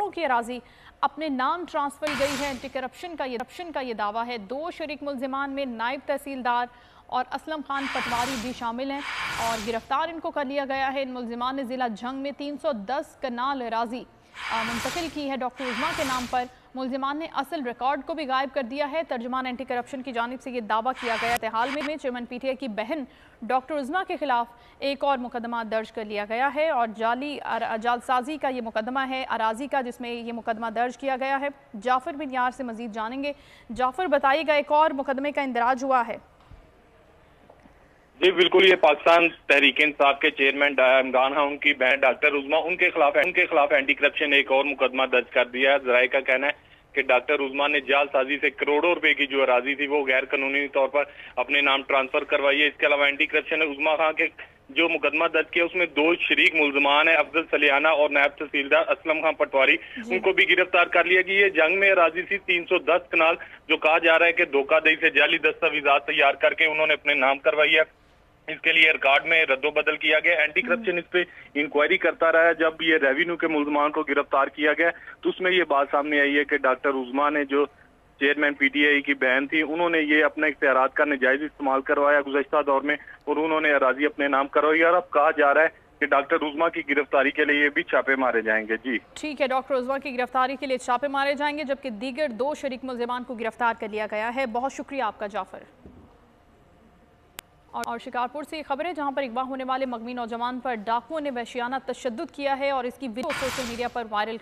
करोड़ों की अराजी अपने नाम ट्रांसफर गई है। एंटी करप्शन का ये दावा है। 2 शरीक मुल्जिमान में नायब तहसीलदार और असलम खान पटवारी भी शामिल हैं और गिरफ्तार इनको कर लिया गया है। इन मुल्जिमान ने ज़िला झंग में 310 कनाल अराजी मुंतकिल की है डॉक्टर उज़मा के नाम पर। मुल्जिमान ने असल रिकॉर्ड को भी गायब कर दिया है। तर्जुमान एंटी करप्शन की जानिब से ये दावा किया गया है। हाल में चेयरमैन पीटीआई की बहन डॉक्टर उज़मा के खिलाफ एक और मुकदमा दर्ज कर लिया गया है और जालसाजी का ये मुकदमा है अराजी का, जिसमें ये मुकदमा दर्ज किया गया है। जाफर बिन यार से मजीद जानेंगे। जाफर बताइएगा, एक और मुकदमे का इंदराज हुआ है। जी बिल्कुल, ये पाकिस्तान तहरीक इंसाफ के चेयरमैन इमरान खान उनकी बहन डॉक्टर उज़मा उनके खिलाफ एंटी करप्शन एक और मुकदमा दर्ज कर दिया है। जराये का कहना है कि डॉक्टर उज़मा ने जालसाजी से करोड़ों रुपए की जो अराजी थी वो गैर कानूनी तौर पर अपने नाम ट्रांसफर करवाई है। इसके अलावा एंटी करप्शन ने उज़मा खान के जो मुकदमा दर्ज किया उसमें 2 शरीक मुल्जमान है, अफजल सलियाना और नायब तहसीलदार असलम खान पटवारी, उनको भी गिरफ्तार कर लिया गया। ये जंग में अराजी थी 310 कनाल, जो कहा जा रहा है कि धोखाधड़ी से जाली दस्तावेजात तैयार करके उन्होंने अपने नाम करवाई है। इसके लिए रिकॉर्ड में रद्दोबदल किया गया। एंटी करप्शन इस पे इंक्वायरी करता रहा है। जब ये रेवेन्यू के मुल्जमान को गिरफ्तार किया गया तो उसमें ये बात सामने आई है कि डॉक्टर उज़मा ने जो चेयरमैन पीटीआई की बहन थी उन्होंने ये अपने इख्तियारात का नाजायज इस्तेमाल करवाया गुज़श्ता दौर में और उन्होंने अराजी अपने नाम करवाई। और अब कहा जा रहा है कि डॉक्टर उज़मा की गिरफ्तारी के लिए भी छापे मारे जाएंगे। जी ठीक है, डॉक्टर उज़मा की गिरफ्तारी के लिए छापे मारे जाएंगे, जबकि दीगर 2 शरीक मुल्जिमान को गिरफ्तार कर लिया गया है। बहुत शुक्रिया आपका जाफर। और शिकारपुर से ये खबर है, जहां पर अगवा होने वाले मगमी नौजवान पर डाकुओं ने वहशियाना तशद्दुद किया है और इसकी वीडियो सोशल मीडिया पर वायरल